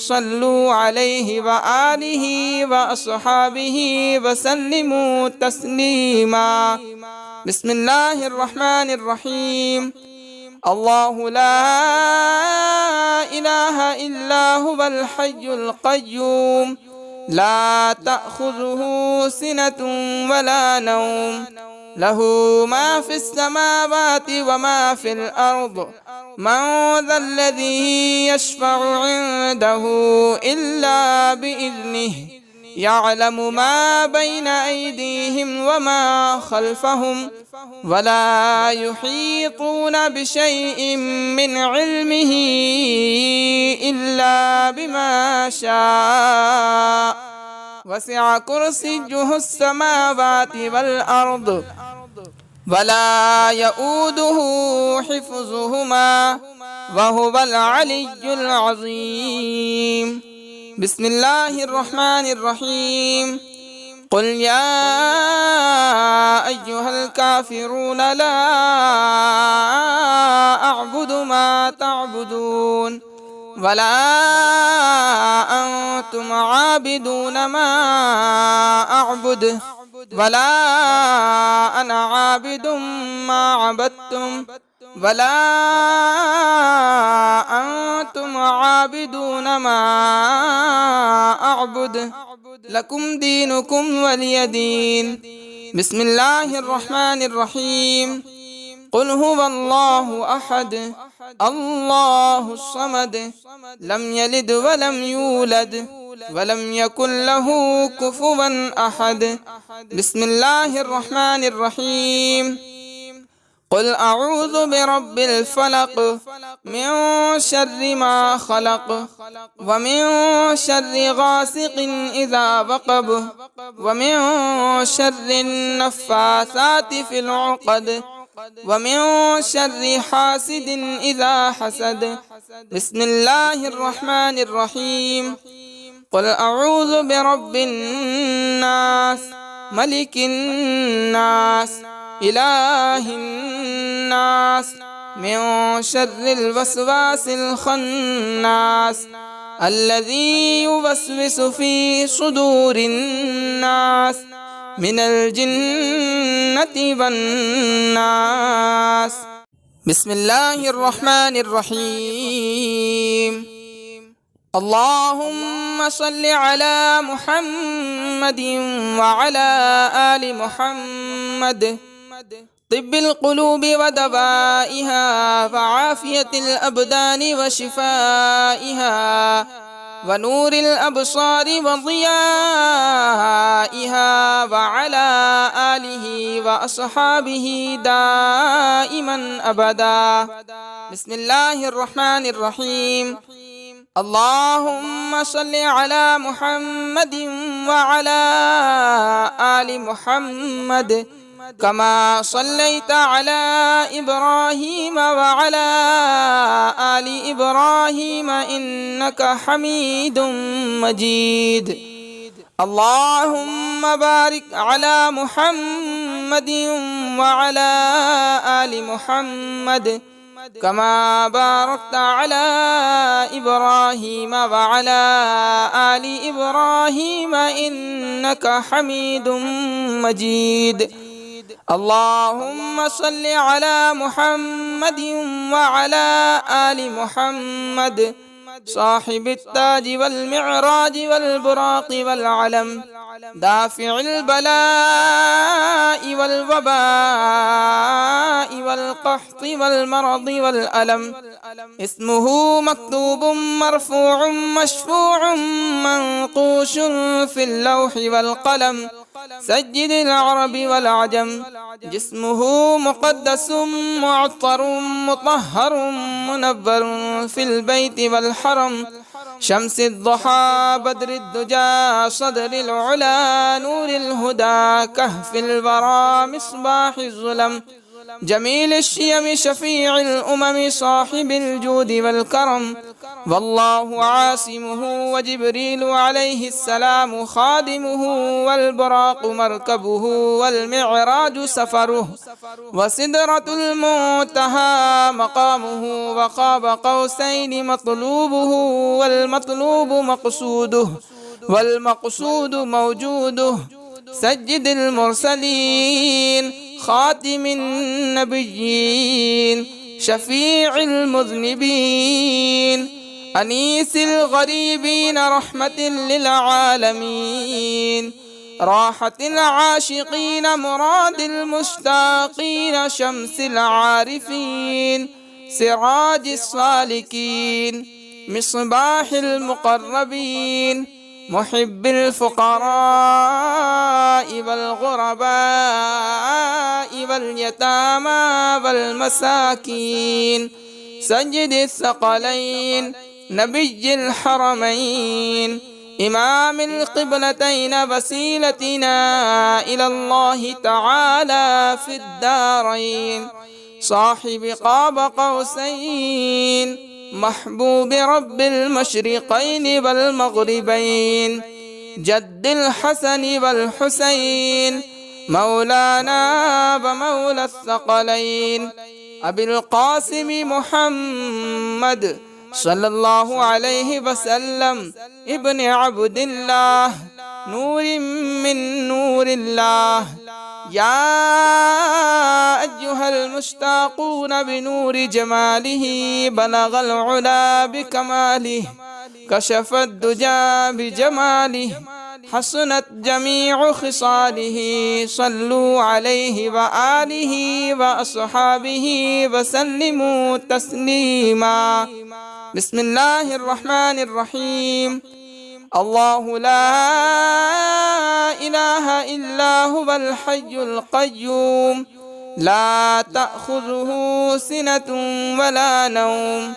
صلوا عليه وآله وأصحابه وسلموا تسليما. بسم الله الرحمن الرحيم. الله لا إله إلا هو الحي القيوم لا تأخذه سنة ولا نوم له ما في السماوات وما في الأرض. من ذا الذي يشفع عنده إلا بإذنه يعلم ما بين أيديهم وما خلفهم ولا يحيطون بشيء من علمه إلا بما شاء. وسع كرسيه السماوات والأرض ولا يؤوده حفظهما وهو العلي العظيم. بسم الله الرحمن الرحيم. قل يا أيها الكافرون لا أعبد ما تعبدون ولا أنتم عابدون ما أعبد ولا أنا عابد ما عبدتم ولا أنتم عابدون ما أعبد لكم دينكم ولي دين. بسم الله الرحمن الرحيم. قل هو الله أحد الله الصمد لم يلد ولم يولد ولم يكن له كفوا أحد. بسم الله الرحمن الرحيم. قل أعوذ برب الفلق من شر ما خلق ومن شر غاسق إذا وقب ومن شر النفاثات في العقد ومن شر حاسد إذا حسد. بسم الله الرحمن الرحيم. قل أعوذ برب الناس ملك الناس إله الناس من شر الوسواس الخناس الذي يوسوس في صدور الناس من الجنة والناس. بسم الله الرحمن الرحيم. اللهم صل على محمد وعلى آل محمد. طب القلوب ودوائها وعافية الأبدان وشفائها ونور الأبصار وضيائها وعلى آله وأصحابه دائما أبدا. بسم الله الرحمن الرحيم. اللهم صل على محمد وعلى آل محمد كما صليت على إبراهيم وعلى آل إبراهيم إنك حميد مجيد. اللهم بارك على محمد وعلى آل محمد كما باركت على إبراهيم وعلى آل إبراهيم إنك حميد مجيد. اللهم صل على محمد وعلى آل محمد صاحب التاج والمعراج والبراق والعلم دافع البلاء والوباء والقحط والمرض والألم. اسمه مكتوب مرفوع مشفوع منقوش في اللوح والقلم سجد العرب والعجم. جسمه مقدس معطر مطهر منور في البيت والحرم شمس الضحى بدر الدجى صدر العلا نور الهدى كهف الورى مصباح الظلم جميل الشيم شفيع الأمم صاحب الجود والكرم. والله عاصمه وجبريل عليه السلام خادمه والبراق مركبه والمعراج سفره وسدرة المنتهى مقامه وقاب قوسين مطلوبه والمطلوب مقصوده والمقصود موجوده. سجد المرسلين خاتم النبيين شفيع المذنبين أنيس الغريبين رحمة للعالمين راحة العاشقين مراد المشتاقين شمس العارفين سراج الصالكين مصباح المقربين محب الفقراء والغرباء واليتامى والمساكين سيد الثقلين نبي الحرمين إمام القبلتين وسيلتنا إلى الله تعالى في الدارين صاحب قاب قوسين محبوب رب المشرقين والمغربين جد الحسن والحسين مولانا ومولى الثقلين أبي القاسم محمد صلى الله عليه وسلم ابن عبد الله نور من نور الله. يا أيها المشتاقون بنور جماله بلغ العلا بكماله كشف الدجى بجماله حسنت جميع خصاله صلوا عليه وآله وأصحابه وسلموا تسليما. بسم الله الرحمن الرحيم. الله لا إله إلا هو الحي القيوم لا تأخذه سنة ولا نوم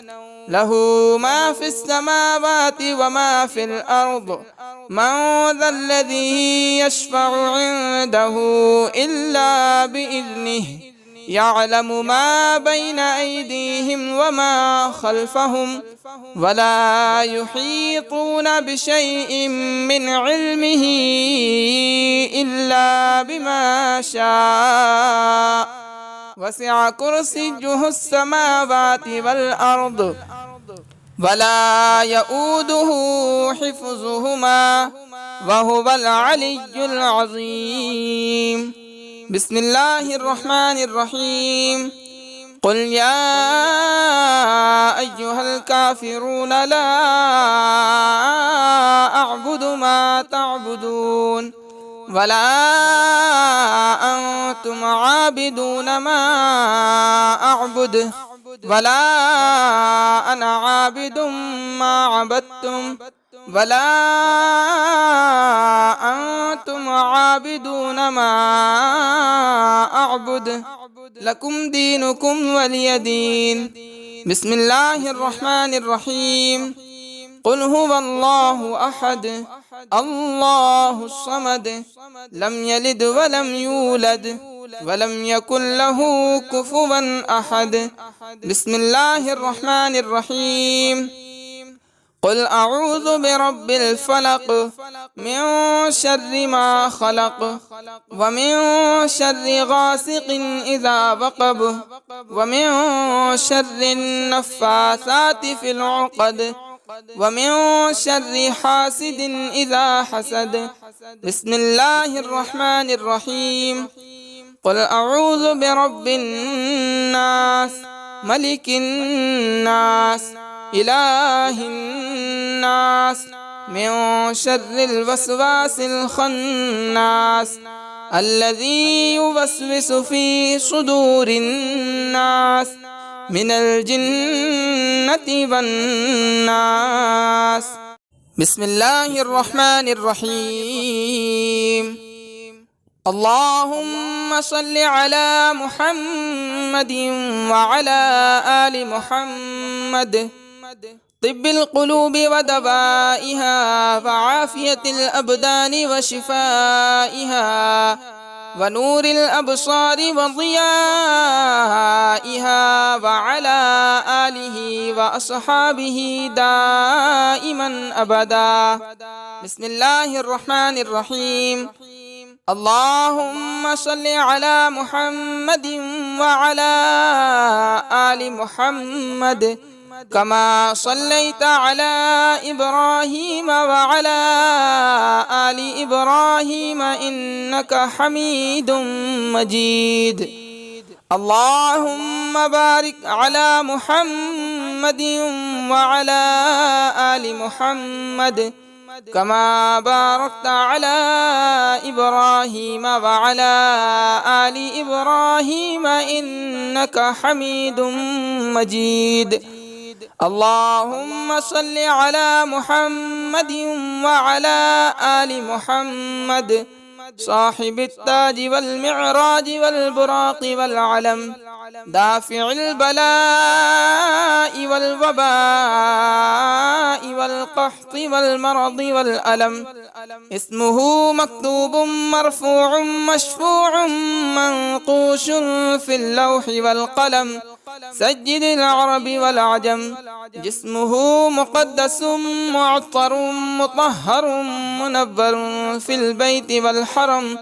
له ما في السماوات وما في الأرض من ذا الذي يشفع عنده إلا بإذنه يعلم ما بين أيديهم وما خلفهم ولا يحيطون بشيء من علمه إلا بما شاء وسع كرسيه السماوات والأرض ولا يؤوده حفظهما وهو العلي العظيم. بسم الله الرحمن الرحيم. قل يا أيها الكافرون لا أعبد ما تعبدون ولا أنتم عابدون ما أعبد ولا أنا عابد ما عبدتم ولا أنتم عابدون ما أعبد لكم دينكم ولي دين. بسم الله الرحمن الرحيم. قل هو الله أحد الله الصمد لم يلد ولم يولد ولم يكن له كفوا أحد. بسم الله الرحمن الرحيم. قل أعوذ برب الفلق من شر ما خلق ومن شر غاسق إذا وقب ومن شر النفاثات في العقد ومن شر حاسد إذا حسد. بسم الله الرحمن الرحيم. قل أعوذ برب الناس ملك الناس إله الناس من شر الوسواس الخناس الذي يوسوس في صدور الناس من الجنة والناس. بسم الله الرحمن الرحيم. اللهم صل على محمد وعلى آل محمد. طب القلوب ودوائها وعافية الأبدان وشفائها ونور الأبصار وضيائها وعلى آله وأصحابه دائما أبدا. بسم الله الرحمن الرحيم. اللهم صل على محمد وعلى آل محمد كما صليت على إبراهيم وعلى آل إبراهيم إنك حميد مجيد. اللهم بارك على محمد وعلى آل محمد كما باركت على إبراهيم وعلى آل إبراهيم إنك حميد مجيد. اللهم صل على محمد وعلى آل محمد صاحب التاج والمعراج والبراق والعلم دافع البلاء والوباء والقحط والمرض والألم. اسمه مكتوب مرفوع مشفوع منقوش في اللوح والقلم سجد العرب والعجم. جسمه مقدس معطر مطهر منور في البيت والحرم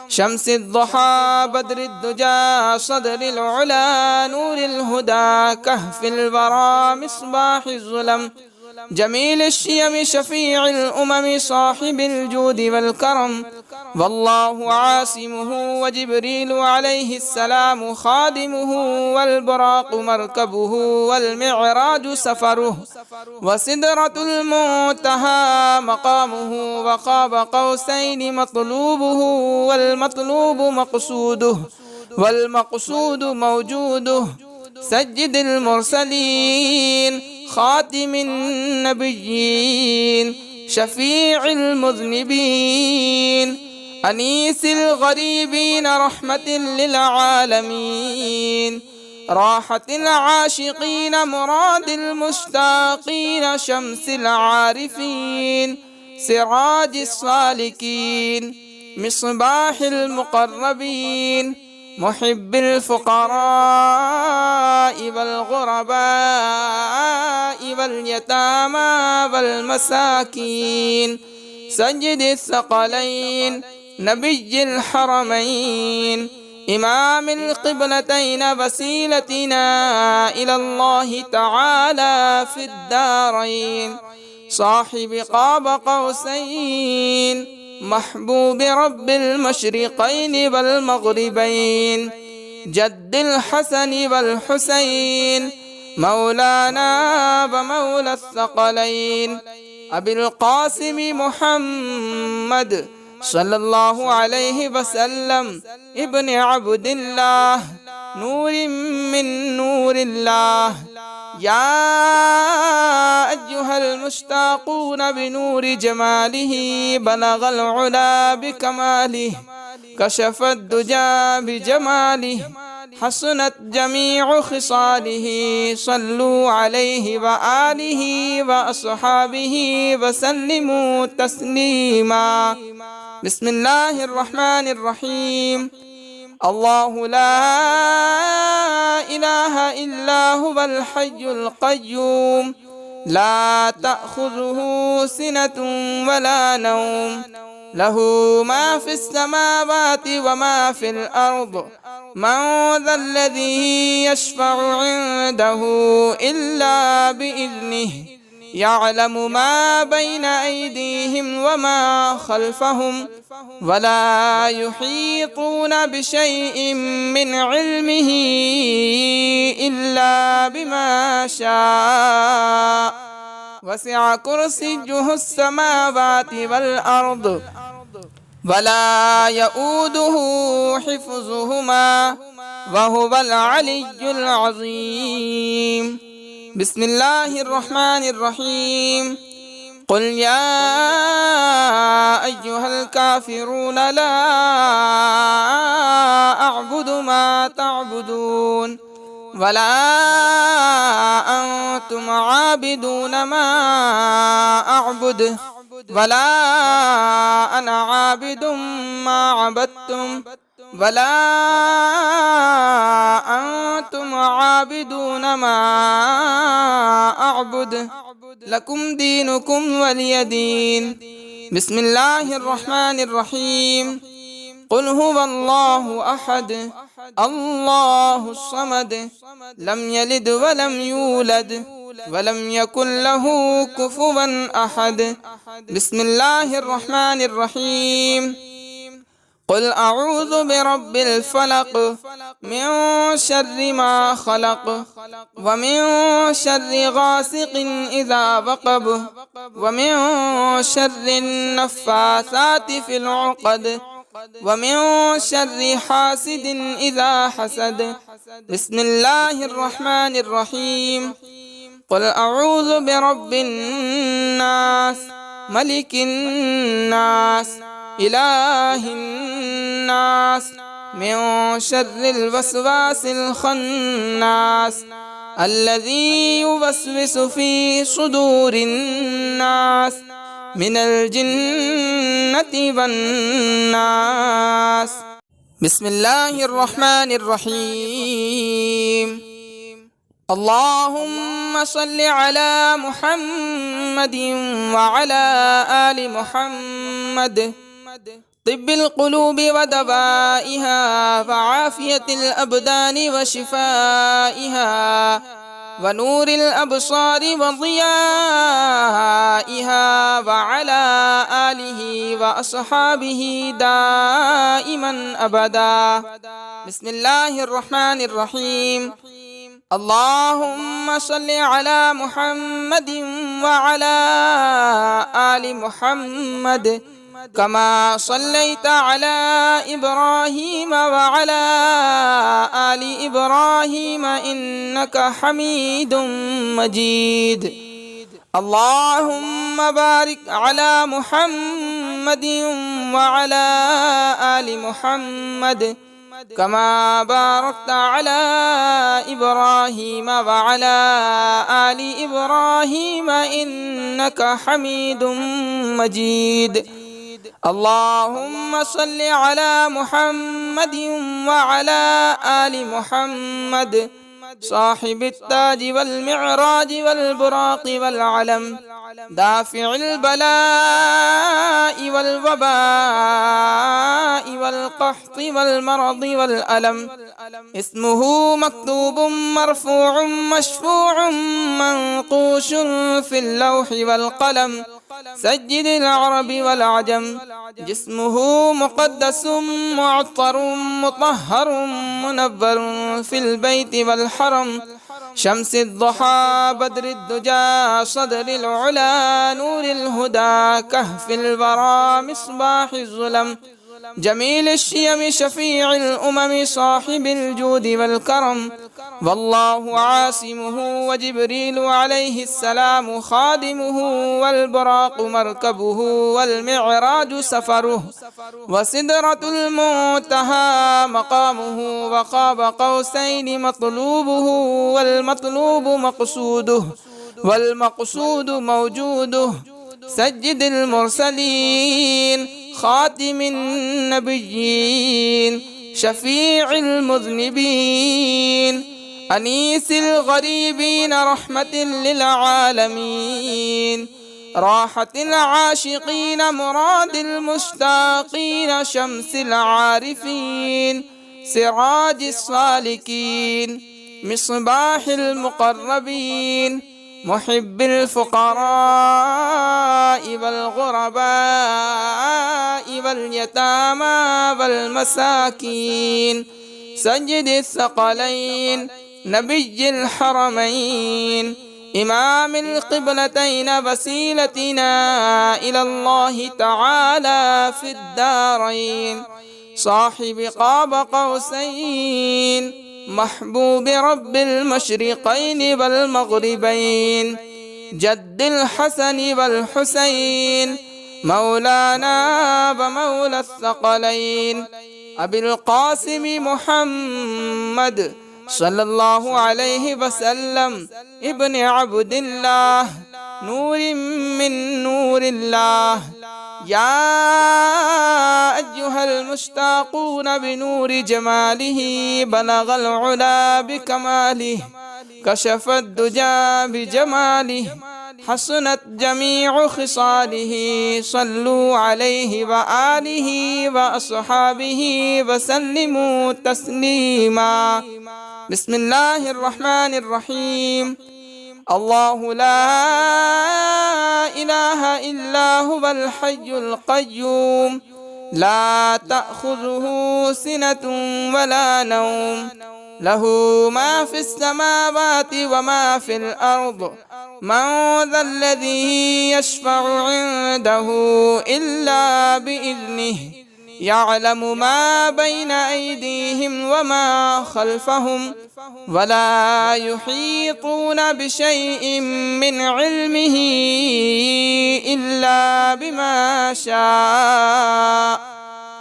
شمس الضحى بدر الدجى صدر العلا نور الهدى كهف الورى مصباح الظلم جميل الشيم شفيع الأمم صاحب الجود والكرم. والله عاصمه وجبريل عليه السلام خادمه والبراق مركبه والمعراج سفره وسدرة المنتهى مقامه وقاب قوسين مطلوبه والمطلوب مقصوده والمقصود موجوده. سجد المرسلين خاتم النبيين شفيع المذنبين أنيس الغريبين رحمة للعالمين راحة العاشقين مراد المشتاقين شمس العارفين سراج السالكين مصباح المقربين محب الفقراء والغرباء واليتامى والمساكين سيد الثقلين نبي الحرمين إمام القبلتين وسيلتنا إلى الله تعالى في الدارين صاحب قاب قوسين محبوب رب المشرقين والمغربين جد الحسن والحسين مولانا ومولى الثقلين أبي القاسم محمد صلى الله عليه وسلم ابن عبد الله نور من نور الله. يا أيها المشتاقون بنور جماله بلغ العلا بكماله كشف الدجى بجماله حسنت جميع خصاله صلوا عليه وآله وأصحابه وسلموا تسليما. بسم الله الرحمن الرحيم. الله لا إله إلا هو الحي القيوم لا تأخذه سنة ولا نوم له ما في السماوات وما في الأرض من ذا الذي يشفع عنده إلا بإذنه يعلم ما بين أيديهم وما خلفهم ولا يحيطون بشيء من علمه إلا بما شاء وسع كرسيه السماوات والأرض ولا يؤوده حفظهما وهو العلي العظيم. بسم الله الرحمن الرحيم. قل يا أيها الكافرون لا أعبد ما تعبدون ولا أنتم عابدون ما أعبد ولا أنا عابد ما عبدتم ولا أنتم عابدون ما أعبد لكم دينكم ولي دين. بسم الله الرحمن الرحيم. قل هو الله أحد الله الصمد لم يلد ولم يولد ولم يكن له كفوا أحد. بسم الله الرحمن الرحيم. قل أعوذ برب الفلق من شر ما خلق ومن شر غاسق إذا وقب ومن شر النفاثات في العقد ومن شر حاسد إذا حسد. بسم الله الرحمن الرحيم. قل أعوذ برب الناس ملك الناس إله الناس من شر الوسواس الخناس الذي يوسوس في صدور الناس من الجنة والناس. بسم الله الرحمن الرحيم. اللهم صل على محمد وعلى آل محمد طب القلوب ودوائها وعافية الأبدان وشفائها ونور الأبصار وضيائها وعلى آله وأصحابه دائما أبدا. بسم الله الرحمن الرحيم. اللهم صل على محمد وعلى آل محمد كما صليت على إبراهيم وعلى آل إبراهيم إنك حميد مجيد. اللهم بارك على محمد وعلى آل محمد كما باركت على إبراهيم وعلى آل إبراهيم إنك حميد مجيد. اللهم صل على محمد وعلى آل محمد صاحب التاج والمعراج والبراق والعلم دافع البلاء والوباء والقحط والمرض والألم اسمه مكتوب مرفوع مشفوع منقوش في اللوح والقلم سيد العرب والعجم. جسمه مقدس معطر مطهر منور في البيت والحرم. شمس الضحى بدر الدجى صدر العلا نور الهدى كهف الورى مصباح الظلم. جميل الشيم شفيع الأمم صاحب الجود والكرم. والله عاصمه وجبريل عليه السلام خادمه والبراق مركبه والمعراج سفره وسدرة المنتهى مقامه وقاب قوسين مطلوبه والمطلوب مقصوده والمقصود موجوده. سيد المرسلين خاتم النبيين شفيع المذنبين أنيس الغريبين رحمة للعالمين. راحة العاشقين مراد المشتاقين شمس العارفين سراج السالكين مصباح المقربين محب الفقراء والغرباء واليتامى والمساكين. سيد الثقلين نبي الحرمين إمام القبلتين وسيلتنا إلى الله تعالى في الدارين. صاحب قاب قوسين محبوب رب المشرقين والمغربين. جد الحسن والحسين مولانا ومولى الثقلين أبي القاسم محمد صلى الله عليه وسلم ابن عبد الله نور من نور الله. يا أيها المشتاقون بنور جماله بلغ العلا بكماله كشف الدجى بجماله حسنت جميع خصاله. صلوا عليه وآله وأصحابه وسلموا تسليما. بسم الله الرحمن الرحيم. الله لا إله إلا هو الحي القيوم لا تأخذه سنة ولا نوم له ما في السماوات وما في الأرض. من ذا الذي يشفع عنده إلا بإذنه يعلم ما بين أيديهم وما خلفهم ولا يحيطون بشيء من علمه إلا بما شاء.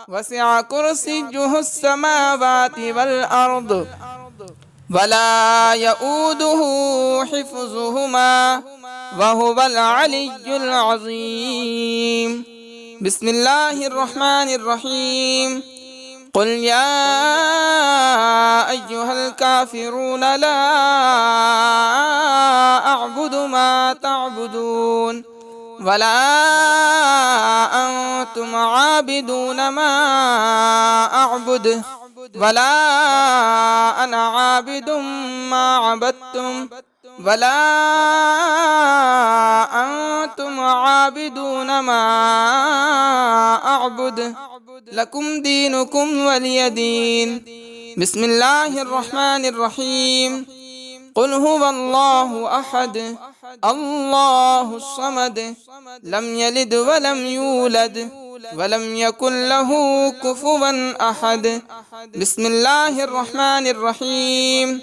وسع كرسيه السماوات والأرض ولا يؤوده حفظهما وهو العلي العظيم. بسم الله الرحمن الرحيم. قل يا أيها الكافرون لا أعبد ما تعبدون ولا أنتم عابدون ما أعبد ولا أنا عابد ما عبدتم ولا أنتم عابدون ما أعبد لكم دينكم ولي دين. بسم الله الرحمن الرحيم. قل هو الله أحد الله الصمد لم يلد ولم يولد ولم يكن له كفوا أحد. بسم الله الرحمن الرحيم.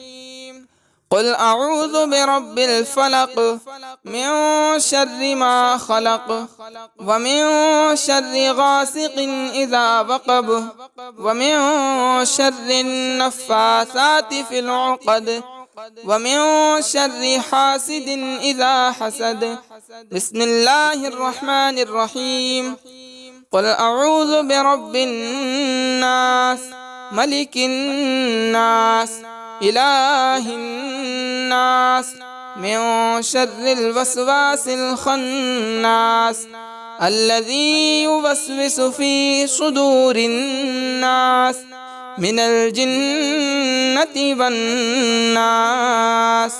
قل أعوذ برب الفلق من شر ما خلق ومن شر غاسق إذا وقب ومن شر النفاثات في العقد ومن شر حاسد إذا حسد. بسم الله الرحمن الرحيم. قل أعوذ برب الناس ملك الناس إله الناس من شر الوسواس الخناس الذي يوسوس في صدور الناس من الجنة والناس.